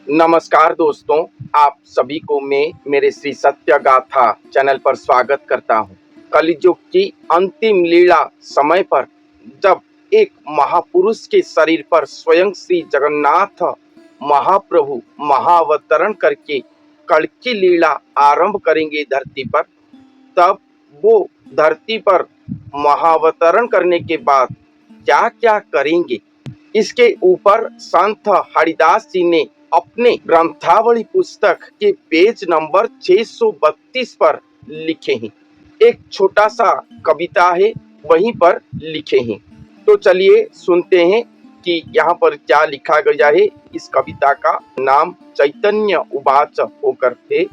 नमस्कार दोस्तों, आप सभी को मैं मेरे श्री सत्य गाथा चैनल पर स्वागत करता हूँ। कलियुग की अंतिम लीला समय पर जब एक महापुरुष के शरीर पर स्वयं श्री जगन्नाथ महाप्रभु महाअवतरण करके कल्कि लीला आरंभ करेंगे धरती पर, तब वो धरती पर महाअवतरण करने के बाद क्या क्या करेंगे, इसके ऊपर संत हरिदास जी ने अपने ग्रंथावली पुस्तक के पेज नंबर 632 पर लिखे हैं। एक छोटा सा कविता है, वहीं पर लिखे हैं। तो चलिए सुनते हैं कि यहाँ पर क्या लिखा गया है। इस कविता का नाम चैतन्य उवाच होकर है।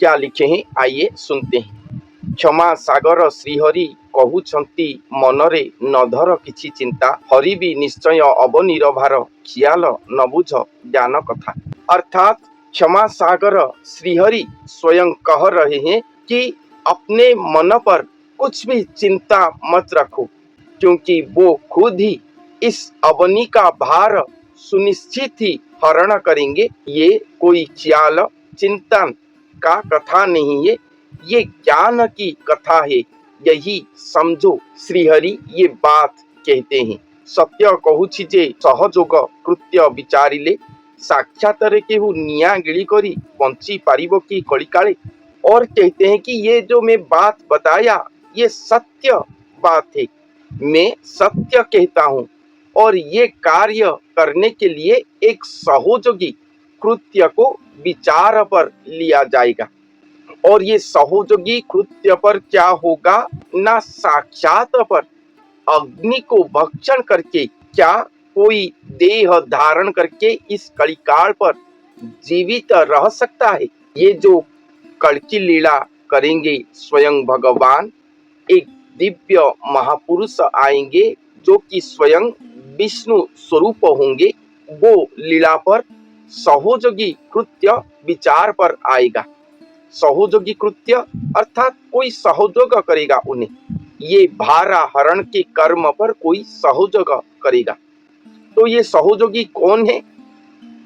क्या लिखे हैं, आइए सुनते हैं। क्षमा सागर श्रीहरि कहउछंती मनरे नधर किछि चिंता, हरि भी निश्चय अवनिर्भार खियाल न बुझ ज्ञान कथा। अर्थात क्षमा सागर श्रीहरि स्वयं कह रहे हैं कि अपने मन पर कुछ भी चिंता मत रखो, क्योंकि वो खुद ही इस अवनी का भार सुनिश्चित ही हरण करेंगे। ये कोई ख्याल चिंतन का कथा नहीं है, ये ज्ञान की कथा है, यही समझो। श्रीहरि ये बात कहते हैं। सत्य कहूछि जे सहजोग कृत्य विचारिले, साक्षातरे केहू निया गिली करी बंची पारिबो की कलिकाले। और कहते हैं कि ये जो मैं बात बताया ये सत्य बात है, मैं सत्य कहता हूँ, और ये कार्य करने के लिए एक सहोजोगी कृत्य को विचार पर लिया जाएगा। और ये सहोजोगी कृत्य पर क्या होगा, ना साक्षात पर अग्नि को भक्षण करके क्या कोई देह धारण करके इस कलिकाल पर जीवित रह सकता है। ये जो कल्कि लीला करेंगे स्वयं भगवान, एक दिव्य महापुरुष आएंगे जो कि स्वयं विष्णु स्वरूप होंगे। वो लीला पर सहोजोगी कृत्य विचार पर आएगा। सहोजोगी कृत्य अर्थात कोई सहयोग करेगा उन्हें, ये भारा हरण के कर्म पर कोई सहयोग करेगा। तो ये सहोजोगी कौन है?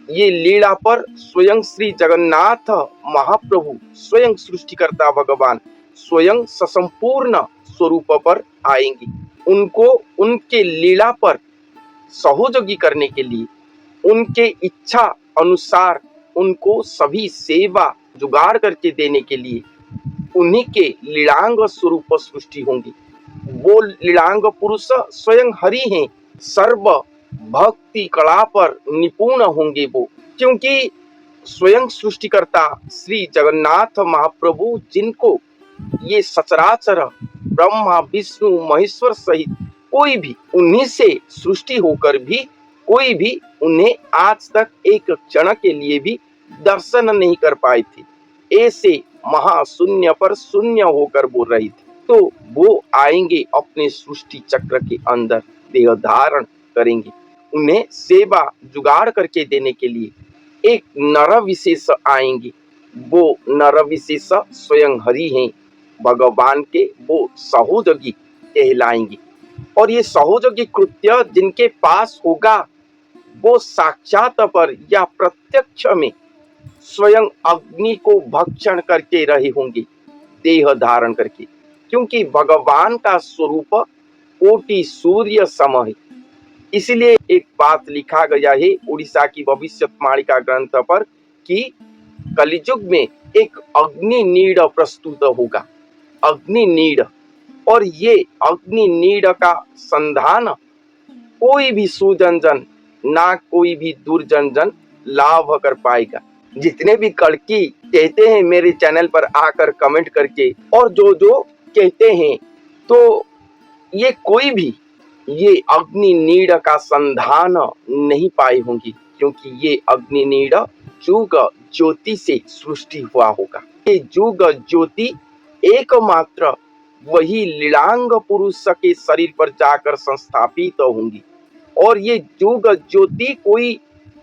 ये लीला पर स्वयं श्री जगन्नाथ महाप्रभु, स्वयं सृष्टिकर्ता भगवान, स्वयं ससंपूर्ण स्वरूप पर आएंगे। उनको उनके लीला पर सहोजोगी करने के लिए, उनके इच्छा अनुसार उनको सभी सेवा जुगाड़ करके देने के लिए उन्हीं के लीलांग स्वरूप सृष्टि होंगी। वो लीलांग पुरुष स्वयं हरि हैं, सर्व भक्ति कला पर निपुण होंगे वो, क्योंकि स्वयं सृष्टिकर्ता श्री जगन्नाथ महाप्रभु, जिनको ये सचराचर ब्रह्मा विष्णु महेश्वर सहित कोई भी उन्हीं से सृष्टि होकर भी कोई भी उन्हें आज तक एक क्षण के लिए भी दर्शन नहीं कर पाए थे। ऐसे महाशून्य पर शून्य होकर बोल रही थी। तो वो आएंगे, अपने सृष्टि चक्र के अंदर देह धारण करेंगे, उन्हें सेवा जुगाड़ करके देने के लिए एक नर विशेष आएंगे। वो नर विशेष स्वयं हरि हैं, भगवान के वो सहोजोगी कहलाएंगे। और ये सहोजोगी कृत्य जिनके पास होगा वो साक्षात पर या प्रत्यक्ष में स्वयं अग्नि को भक्षण करके रहे होंगे, देह धारण करके, क्योंकि भगवान का स्वरूप कोटि सूर्य सम है। इसलिए एक बात लिखा गया है उड़ीसा की भविष्यवाणी का ग्रंथ पर कि कलियुग में एक अग्नि नीड़ प्रस्तुत होगा, अग्नि नीड़। और ये अग्नि नीड़ का संधान कोई भी सुजनजन, ना कोई भी दुर्जनजन लाभ कर पाएगा। जितने भी कल्कि कहते हैं मेरे चैनल पर आकर कमेंट करके, और जो जो कहते हैं, तो ये कोई भी ये अग्नि नीड़ का संधान नहीं पाए होंगे, क्योंकि ये अग्नि नीड़ जुग ज्योति से सृष्टि हुआ होगा। ये जुग ज्योति एकमात्र वही लीलांग पुरुष के शरीर पर जाकर संस्थापित होंगी। और ये जुग ज्योति कोई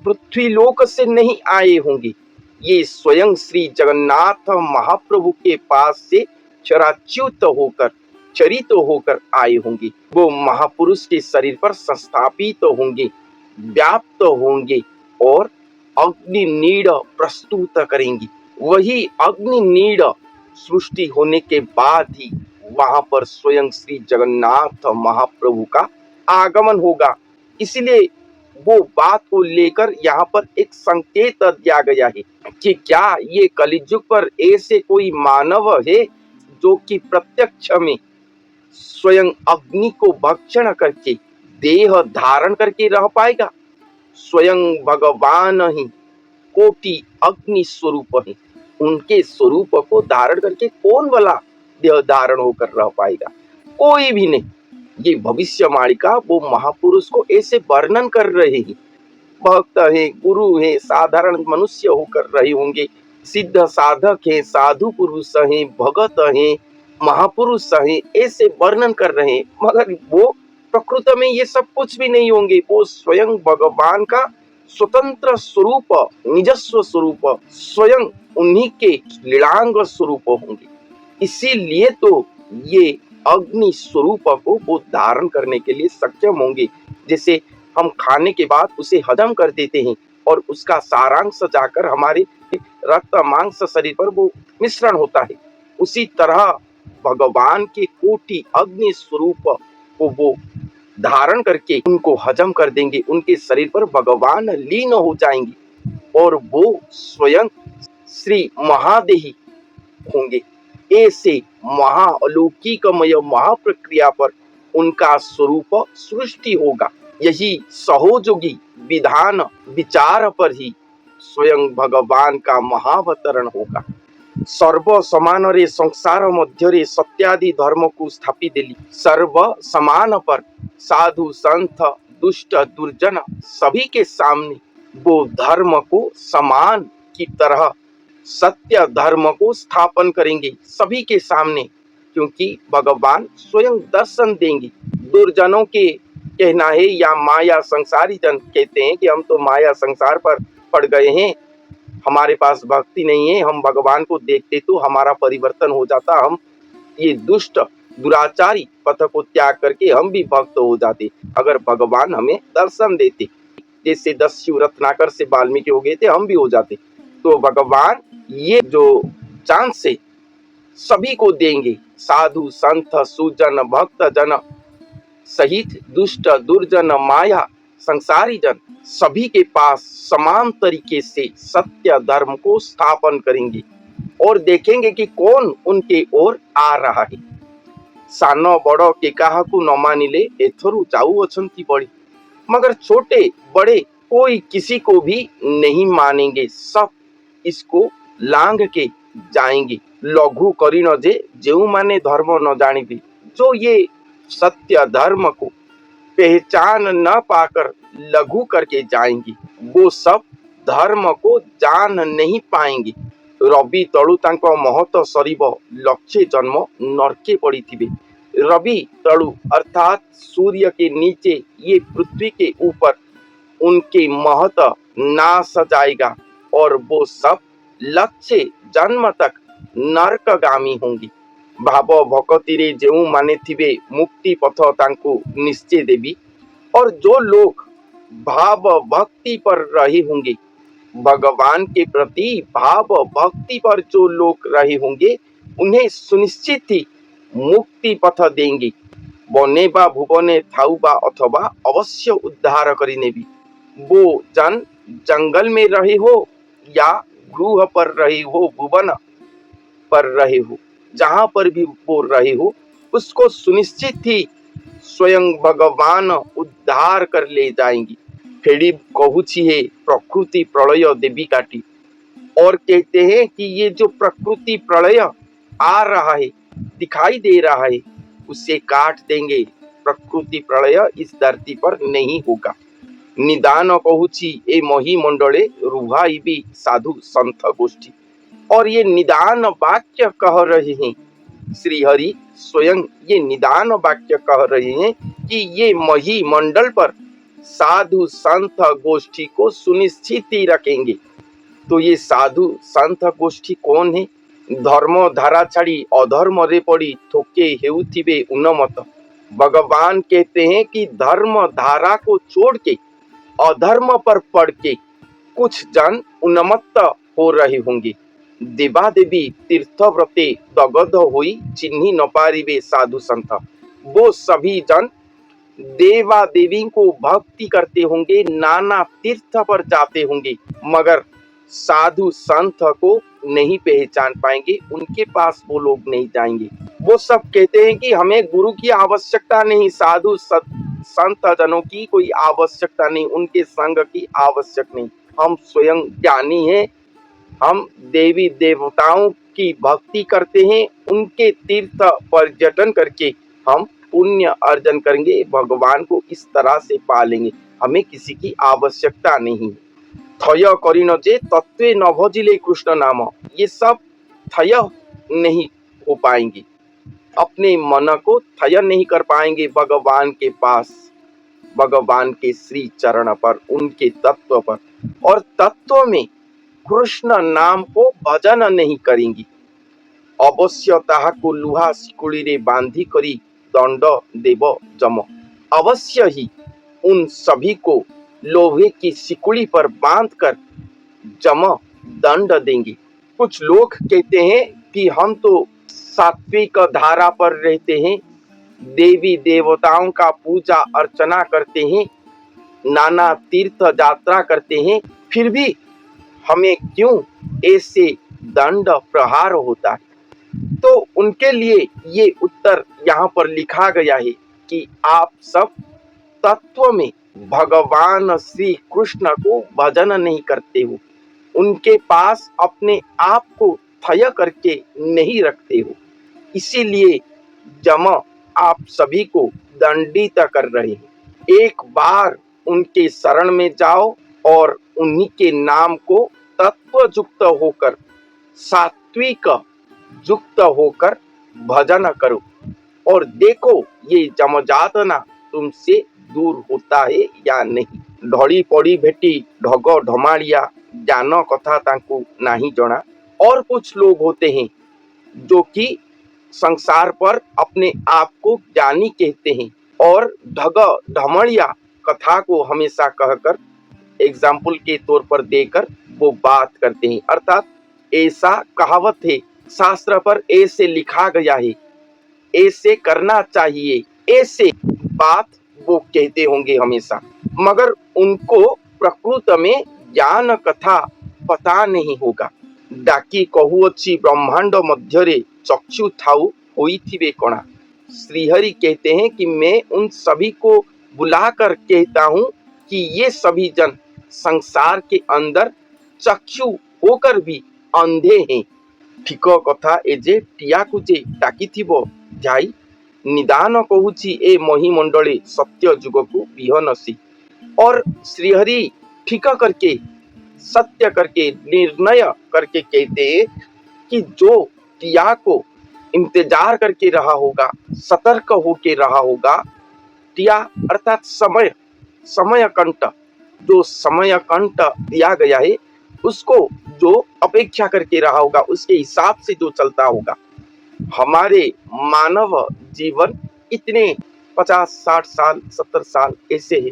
पृथ्वीलोक से नहीं आए होंगे, ये स्वयं श्री जगन्नाथ महाप्रभु के पास से चराच्युत होकर, चरित होकर आए होंगे। वो महापुरुष के शरीर पर संस्थापित होंगे, व्याप्त होंगे, और अग्नि नीड़ प्रस्तुत करेंगी। वही अग्नि नीड़ सृष्टि होने के बाद ही वहां पर स्वयं श्री जगन्नाथ महाप्रभु का आगमन होगा। इसलिए वो बात को लेकर यहाँ पर एक संकेत दिया गया है कि क्या ये कलियुग पर ऐसे कोई मानव है जो कि प्रत्यक्ष में स्वयं अग्नि को भक्षण करके देह धारण करके रह पाएगा। स्वयं भगवान ही कोटि अग्नि स्वरूप है, उनके स्वरूप को धारण करके कौन भला देह धारण होकर रह पाएगा? कोई भी नहीं। ये भविष्यवाणी का वो महापुरुष को ऐसे वर्णन कर रहे हैं। भक्त है, गुरु है, साधारण मनुष्य होकर रहे होंगे, सिद्ध साधक है, साधु पुरुष है, भगत है, महापुरुष है, ऐसे वर्णन कर रहे हैं। मगर वो प्रकृति में ये सब कुछ भी नहीं होंगे। वो स्वयं भगवान का स्वतंत्र स्वरूप, निजस्व स्वरूप, स्वयं उन्हीं के लीलांग स्वरूप होंगे। इसीलिए तो ये अग्नि स्वरूप को वो धारण करने के लिए सक्षम होंगे। जैसे हम खाने के बाद उसे हजम कर देते हैं और उसका सारांश जाकर हमारे रक्त मांस शरीर पर वो मिश्रण होता है, उसी तरह भगवान के कोटि अग्नि स्वरूप को वो धारण करके उनको हजम कर देंगे। उनके शरीर पर भगवान लीन हो जाएंगे और वो स्वयं श्री महादेही होंगे। ऐसे महाअलौकिकमय महाप्रक्रिया पर उनका स्वरूप सृष्टि होगा। यही सहोजोगी विधान विचार पर ही स्वयं भगवान का महावतरण होगा। सर्व समान रे संसार मध्य सत्यादि धर्म को स्थापित देली। सर्व समान पर साधु संत दुष्ट दुर्जन सभी के सामने वो धर्म को समान की तरह सत्य धर्म को स्थापन करेंगे सभी के सामने, क्योंकि भगवान स्वयं दर्शन देंगे। दुर्जनों के कहना है या माया संसारी जन कहते हैं कि हम तो माया संसार पर पड़ गए हैं, हमारे पास भक्ति नहीं है, हम भगवान को देखते तो हमारा परिवर्तन हो जाता, हम ये दुष्ट दुराचारी पथ को त्याग करके हम भी भक्त हो जाते अगर भगवान हमें दर्शन देते। जैसे 10 शिव रत्नाकर से वाल्मीकि हो गए थे, हम भी हो जाते। तो भगवान ये जो चांस है सभी को देंगे, साधु संत सुजन भक्त जन सहित दुष्ट दुर्जन माया संसारी जन सभी के पास समान तरीके से सत्य धर्म को स्थापन करेंगे और देखेंगे कि कौन उनके ओर आ रहा है। सान बड़ के काहाकू न मानिले एथरु जाऊ अछंती बड़ी। मगर छोटे बड़े कोई किसी को भी नहीं मानेंगे, सब इसको लांग के जाएंगे। लघु करी न जे जेऊ माने धर्म न जानिबे, जो ये सत्य धर्म को पहचान न पाकर लघु करके जाएंगे वो सब धर्म को जान नहीं पाएंगे। रवि तलु तांको महत सरीब लक्षे जन्म नरके पड़िथिबे। रवि तलु अर्थात सूर्य के नीचे ये पृथ्वी के ऊपर उनके महत नाश जाएगा और वो सब लक्षे जन्म तक नरकगामी होंगे। भाव भक्ति रे जेऊ माने थिबे मुक्ति पथ तांको निश्चय देवी। और जो लोग भाव भक्ति पर रहे होंगे, भगवान के प्रति भाव भक्ति पर जो लोग रहे होंगे उन्हें सुनिश्चित ही मुक्ति पथ देंगे। बने बा भुवने थाउ बा अथवा अवश्य उद्धार करिने भी। वो जन जंगल में रहे हो या गृह पर रहे हो, भुवन पर रहे हो, जहां पर भी वो रहे हो उसको सुनिश्चित ही स्वयं भगवान उद्धार कर ले जाएंगे। फेड़ी कहूची है प्रकृति प्रलय देवी काटी। और कहते हैं कि ये जो प्रकृति प्रलय आ रहा है, दिखाई दे रहा है, उसे काट देंगे। प्रकृति प्रलय इस धरती पर नहीं होगा। निदान कहूची ए मही मंडले रुहाइबी साधु संत गोष्ठी। और ये निदान वाक्य कह रहे हैं श्री हरि स्वयं, ये निदान वाक्य कह रहे हैं कि ये मही मंडल पर साधु संत गोष्ठी को सुनिश्चित ही रखेंगे। तो ये साधु संत गोष्ठी कौन है? धर्म धारा छाड़ी अधर्म रे पड़ी थोके हेउथिबे उन्नमत। भगवान कहते हैं कि धर्म धारा को छोड़ के अधर्म पर पड़ के कुछ जन उन्मत्त हो रहे होंगे। देवा देवी तीर्थ व्रते दगध होई चिन्ही न पारिबे साधु संत। वो सभी जन देवा देवी को भक्ति करते होंगे, नाना तीर्थ पर जाते होंगे, मगर साधु संत को नहीं पहचान पाएंगे, उनके पास वो लोग नहीं जाएंगे। वो सब कहते हैं कि हमें गुरु की आवश्यकता नहीं, साधु संत जनों की कोई आवश्यकता नहीं, उनके संग की आवश्यक नहीं, हम स्वयं ज्ञानी हैं, हम देवी देवताओं की भक्ति करते हैं, उनके तीर्थ पर्यटन करके हम पुण्य अर्जन करेंगे, भगवान को इस तरह से पालेंगे, हमें किसी की आवश्यकता नहीं। थय करिन जे तत्वे न भजिले कृष्ण नाम, ये सब थय नहीं हो पाएंगे, अपने मन को थय नहीं कर पाएंगे भगवान के पास, भगवान के श्री चरण पर, उनके तत्व पर, और तत्व में कृष्ण नाम को भजन नहीं करेंगी। अवश्य ताहाको लुहा सिकुड़ी रे बांधी करी दंड देव जम, अवश्य ही उन सभी को लोहे की सिकुड़ी पर बांधकर जम दंड देंगे। कुछ लोग कहते हैं कि हम तो सात्विक धारा पर रहते हैं, देवी देवताओं का पूजा अर्चना करते हैं, नाना तीर्थ यात्रा करते हैं, फिर भी हमें क्यों ऐसे दंड प्रहार होता है। तो उनके लिए ये उत्तर यहाँ पर लिखा गया है कि आप सब तत्व में भगवान श्री कृष्ण को भजन नहीं करते हो, उनके पास अपने आप को थय करके नहीं रखते हो, इसीलिए जम आप सभी को दंडित कर रहे हैं। एक बार उनके शरण में जाओ और उन्हीं के नाम को तत्व युक्त होकर, सात्विक युक्त होकर भजन करो और देखो ये जमजातना तुमसे दूर होता है या नहीं। ढड़ी पड़ी भेटी ढग ढमाड़िया ज्ञान कथा तांकु नहीं जना। और कुछ लोग होते हैं जो कि संसार पर अपने आप को ज्ञानी कहते हैं और ढग ढमड़िया कथा को हमेशा कहकर, एग्जाम्पल के तौर पर देकर वो बात करते हैं, अर्थात ऐसा कहावत है, शास्त्र पर ऐसे लिखा गया है, ऐसे करना चाहिए, ऐसे बात वो कहते होंगे हमेशा, मगर उनको प्रकृत में ज्ञान कथा पता नहीं होगा। डाकी कहू अच्छी ब्रह्मांड मध्यरे चक्षु थाऊ होई थिबे कणा। श्रीहरि कहते हैं कि मैं उन सभी को बुलाकर कहता हूँ कि ये सभी जन संसार के अंदर चक्षु होकर भी अंधे हैं। ठीक कथा ए जे टियाकु जे डाकिथिबो जाई निदान कहूची ए महिमंडले सत्य जुगकु बिहनसी। और श्रीहरि ठीक करके, सत्य करके, निर्णय करके कहते हैं कि जो टिया को इंतजार करके रहा होगा, सतर्क होके रहा होगा, टिया अर्थात समय, समय कंठ, जो समय कंठ दिया गया है उसको जो अपेक्षा करके रहा होगा, उसके हिसाब से जो चलता होगा। हमारे मानव जीवन इतने 50-60 साल 70 साल ऐसे है,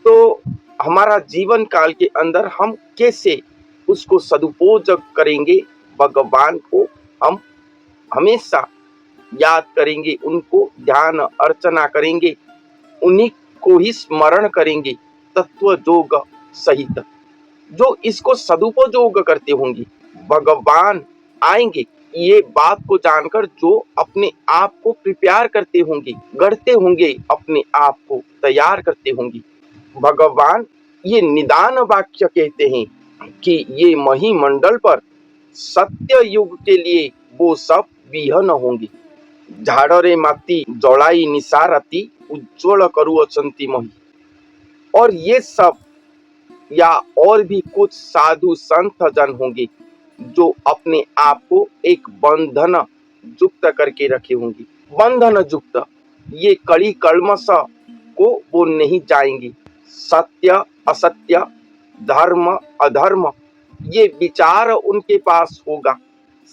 तो हमारा जीवन काल के अंदर हम कैसे उसको सदुपयोग करेंगे, भगवान को हम हमेशा याद करेंगे, उनको ध्यान अर्चना करेंगे, उन्हीं को ही स्मरण करेंगे तत्व योग सहित। जो इसको सदुपयोग करते होंगे भगवान आएंगे, ये बात को जानकर जो अपने आप को प्रिपेयर करते होंगे, गढ़ते होंगे, अपने आप को तैयार करते होंगे, भगवान ये निदान वाक्य कहते हैं कि ये महिमंडल पर सत्य युग के लिए वो सब विहन होंगे। झाड़रे माती जलाई निसारती उज्ज्वल करु अचंती मही। और ये सब या और भी कुछ साधु संत जन होंगे जो अपने आप को एक बंधन युक्त करके रखे होंगे। बंधन युक्त, ये कड़ी कलमश को वो नहीं जाएंगे। सत्य असत्य, धर्म अधर्म, ये विचार उनके पास होगा।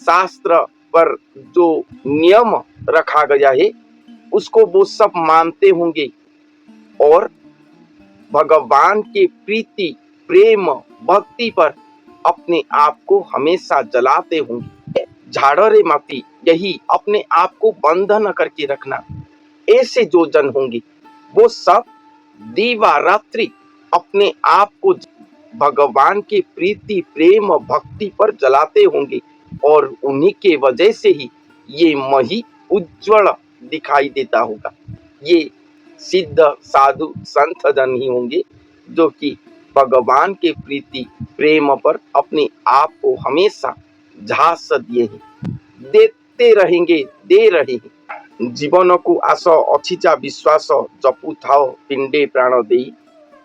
शास्त्र पर जो नियम रखा गया है उसको वो सब मानते होंगे और भगवान के प्रीति प्रेम भक्ति पर अपने आप को हमेशा जलाते होंगे। झाड़ो रे माती, यही अपने आप को बंधन करके रखना। ऐसे जो जन होंगे वो सब दीवा रात्रि अपने आप को भगवान के प्रीति प्रेम भक्ति पर जलाते होंगे और उन्हीं के वजह से ही ये मही उज्जवल दिखाई देता होगा। ये सिद्ध साधु संत जन ही होंगे जो कि भगवान के प्रीति प्रेम पर अपने आप को हमेशा झांस दिए हैं, देते रहेंगे, दे रहे हैं। जीवन को आस अछिचा विश्वास जपू थाओ पिंडे प्राण देई।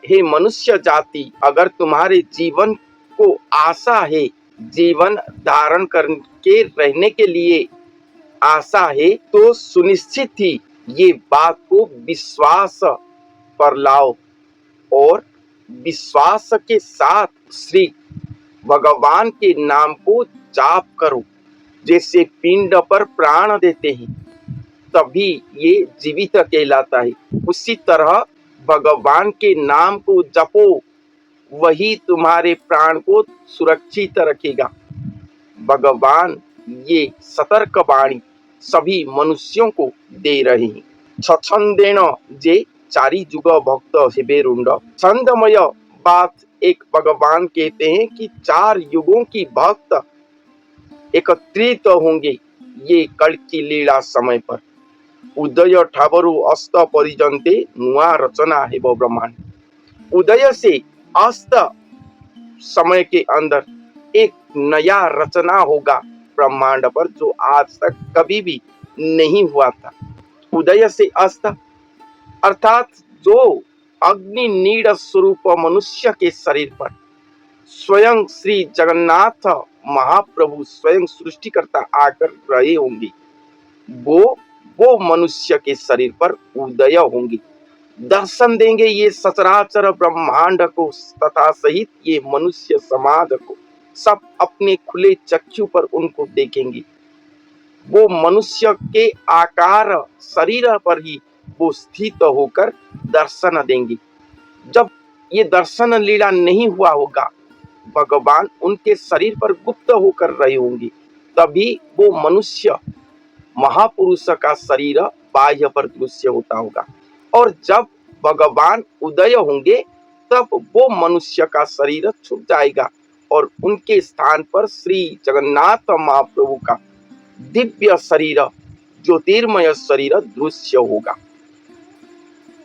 हे मनुष्य जाति, अगर तुम्हारे जीवन को आशा है, जीवन धारण करके रहने के लिए आशा है, तो सुनिश्चित ही ये बात को विश्वास पर लाओ और विश्वास के साथ श्री भगवान के नाम को जाप करो। जैसे पिंड पर प्राण देते हैं तभी ये जीवित कहलाता है, उसी तरह भगवान के नाम को जपो, वही तुम्हारे प्राण को सुरक्षित रखेगा। भगवान ये सतर्क वाणी सभी मनुष्यों को दे रहे हैं। छंदेन जे चारी जुग भक्त हेबे रुंड। छंदमय बात एक भगवान कहते हैं कि 4 युगों की भक्त एकत्रित होंगे ये कल की लीला समय पर। उदय ठाबरु अस्त परिजंते नुआ रचना है ब्रह्मांड। उदय से अस्त समय के अंदर एक नया रचना होगा ब्रह्मांड पर, जो आज तक कभी भी नहीं हुआ था। उदय से अस्त अर्थात जो अग्नि नीड स्वरूप मनुष्य के शरीर पर स्वयं श्री जगन्नाथ महाप्रभु स्वयं सृष्टिकर्ता आकर रहे होंगे, वो मनुष्य के शरीर पर उदय होंगे, दर्शन देंगे ये सचराचर ब्रह्मांड को तथा सहित ये मनुष्य समाज को। सब अपने खुले चक्षु पर उनको देखेंगे। वो मनुष्य के आकार शरीर पर ही वो स्थित होकर दर्शन देंगे। जब ये दर्शन लीला नहीं हुआ होगा, भगवान उनके शरीर पर गुप्त होकर रहे होंगे, तभी वो मनुष्य महापुरुष का शरीर बाह्य पर दृश्य होता होगा। और जब भगवान उदय होंगे तब वो मनुष्य का शरीर छुप जाएगा और उनके स्थान पर श्री जगन्नाथ महाप्रभु का दिव्य शरीर, ज्योतिर्मय शरीर दृश्य होगा।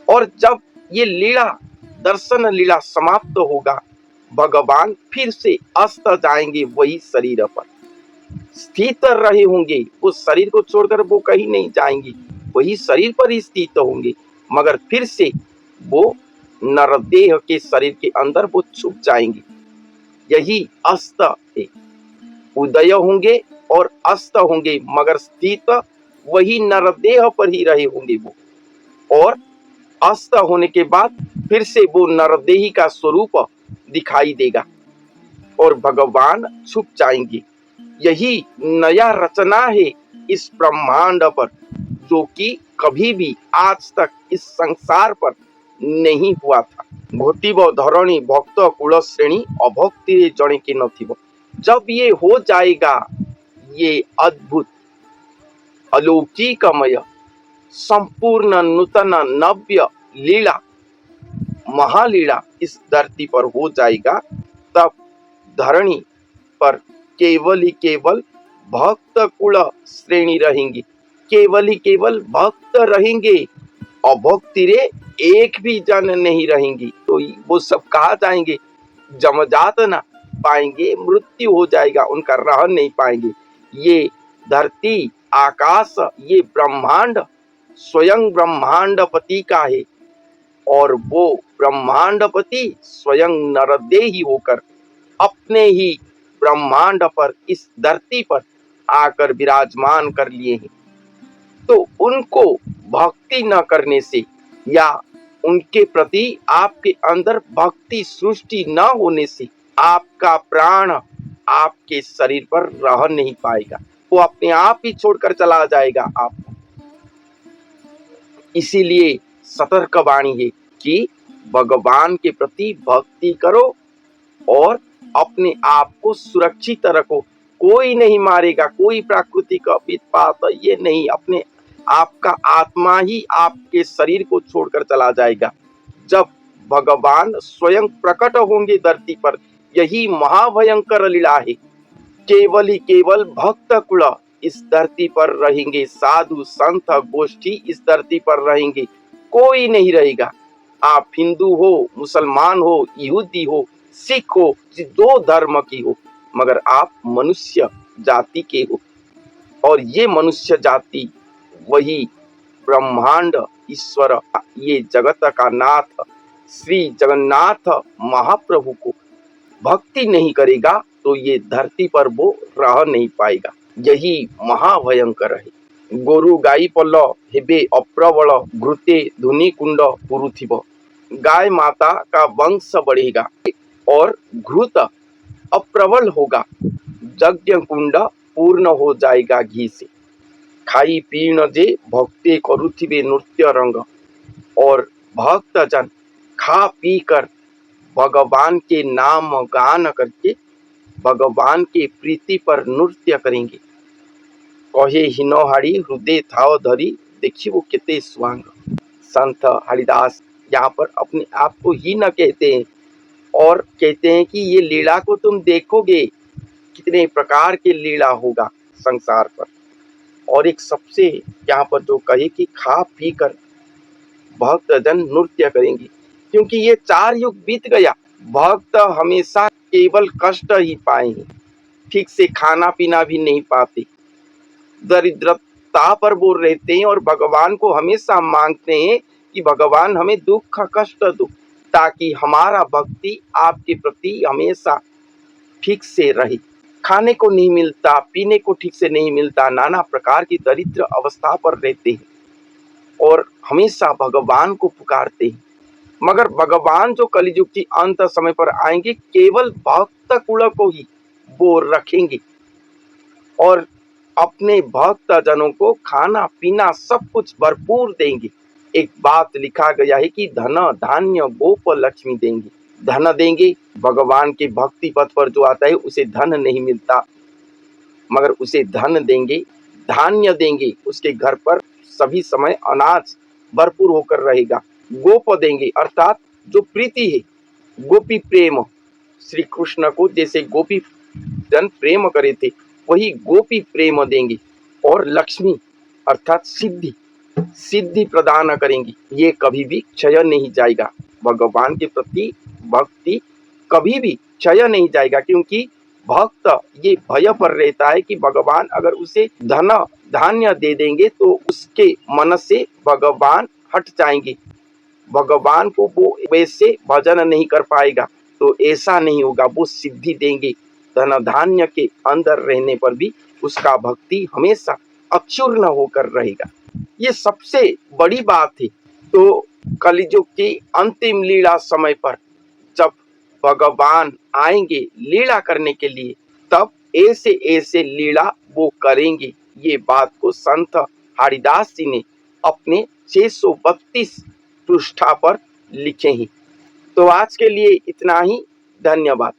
और जब ये लीला दर्शन लीला समाप्त होगा, भगवान फिर से अस्त जाएंगे वही शरीर पर, स्थित रहे होंगे। उस शरीर को छोड़कर वो कहीं नहीं जाएंगे, वही शरीर पर ही स्थित होंगे, मगर फिर से वो नरदेह के शरीर के अंदर वो छुप जाएंगे। यही अस्त है। उदय होंगे और अस्त होंगे, मगर स्थित वही नरदेह पर ही रहे होंगे वो, और अस्त होने के बाद फिर से वो नरदेही का स्वरूप दिखाई देगा और भगवान छुप जाएंगे। यही नया रचना है इस ब्रह्मांड पर, जो कि कभी भी आज तक इस संसार पर नहीं हुआ था। घोटिब धरणी भक्त कुल श्रेणी अभक्ति जड़े के नथिब। जब ये हो जाएगा, ये अद्भुत अलौकिकमय संपूर्ण नूतन नव्य लीला महालीला इस धरती पर हो जाएगा, तब धरणी पर केवल ही केवल भक्त कुल श्रेणी रहेंगी, केवल ही केवल भक्त रहेंगे, अभक्ति रे एक भी जन नहीं रहेंगी। तो वो सब कहाँ जाएंगे? जमजात ना पाएंगे, मृत्यु हो जाएगा, उनका रह नहीं पाएंगे। ये धरती आकाश ये ब्रह्मांड स्वयं ब्रह्मांडपति का है और वो ब्रह्मांडपति स्वयं नरदेही होकर अपने ही ब्रह्मांड पर इस धरती पर आकर विराजमान कर लिए हैं। तो उनको भक्ति न करने से या उनके प्रति आपके अंदर भक्ति सृष्टि न होने से आपका प्राण आपके शरीर पर रह नहीं पाएगा, वो अपने आप ही छोड़कर चला जाएगा आपको। इसीलिए सतर्क वाणी है कि भगवान के प्रति भक्ति करो और अपने आप को सुरक्षित रखो। कोई नहीं मारेगा, कोई प्राकृतिक विपत ये नहीं, अपने आपका आत्मा ही आपके शरीर को छोड़कर चला जाएगा। जब भगवान स्वयं प्रकट होंगे धरती पर, यही महाभयंकर लीला है। केवल ही केवल भक्त कुल इस धरती पर रहेंगे, साधु संत गोष्ठी इस धरती पर रहेंगे, कोई नहीं रहेगा। आप हिंदू हो, मुसलमान हो, यहूदी हो, सिख हो, जो धर्म की हो, मगर आप मनुष्य जाति के हो। और ये मनुष्य जाति वही ब्रह्मांड ईश्वर, ये जगत का नाथ श्री जगन्नाथ महाप्रभु को भक्ति नहीं करेगा तो ये धरती पर वो रह नहीं पाएगा। यही महाभयंकर है। गोरु गाई पल हेबे अप्रबल, घृते धुनि कुंड पुरुथिब। गाय माता का वंश बढ़ेगा और घृत अप्रबल होगा, यज्ञ कुंड पूर्ण हो जाएगा घी से। खाई पीण जे भक्ते करुथिबे नृत्य रंग। और भक्तजन खा पी कर भगवान के नाम गान करके भगवान के प्रीति पर नृत्य करेंगे। कहे हिनो हाड़ी हृदय थाव धरी, देखिए वो कितने स्वांग। संत हरिदास यहाँ पर अपने आप को ही न कहते हैं और कहते हैं कि ये लीला को तुम देखोगे, कितने प्रकार के लीला होगा संसार पर। और एक सबसे यहाँ पर जो कहे कि खा पी कर भक्तजन नृत्य करेंगे, क्योंकि ये 4 युग बीत गया, भक्त हमेशा केवल कष्ट ही पाएंगे, ठीक से खाना पीना भी नहीं पाते, दरिद्रता पर वो रहते हैं और भगवान को हमेशा मांगते हैं कि भगवान हमें दुख कष्ट दो, ताकि हमारा भक्ति आपके प्रति हमेशा ठीक से रहे। खाने को नहीं मिलता, पीने को ठीक से नहीं मिलता, नाना प्रकार की दरिद्र अवस्था पर रहते हैं और हमेशा भगवान को पुकारते हैं। मगर भगवान जो कलियुग की अंत समय पर आएंगे, केवल भक्त कुल को ही वो रखेंगे और अपने भक्त जनों को खाना पीना सब कुछ भरपूर देंगे। एक बात लिखा गया है कि धन धान्य गोप लक्ष्मी देंगे। धन देंगे, भगवान के भक्ति पथ पर जो आता है उसे धन नहीं मिलता, मगर उसे धन देंगे, धान्य देंगे, उसके घर पर सभी समय अनाज भरपूर होकर रहेगा। गोप देंगे अर्थात जो प्रीति है, गोपी प्रेम, श्री कृष्ण को जैसे गोपी जन प्रेम करे थे वही गोपी प्रेम देंगे। और लक्ष्मी अर्थात सिद्धि, सिद्धि प्रदान करेंगी। ये कभी भी क्षय नहीं जाएगा, भगवान के प्रति भक्ति कभी भी क्षय नहीं जाएगा, क्योंकि भक्त ये भय पर रहता है कि भगवान अगर उसे धन धान्य दे देंगे तो उसके मन से भगवान हट जाएंगे, भगवान को वो वैसे भजन नहीं कर पाएगा। तो ऐसा नहीं होगा, वो सिद्धि देंगे, धन धान्य के अंदर रहने पर भी उसका भक्ति हमेशा अक्षुण्ण होकर रहेगा। ये सबसे बड़ी बात है। तो कलियुग की अंतिम लीला समय पर जब भगवान आएंगे लीला करने के लिए, तब ऐसे ऐसे लीला वो करेंगे। ये बात को संत हरिदास जी ने अपने 632 पृष्ठा पर लिखे हैं। तो आज के लिए इतना ही, धन्यवाद।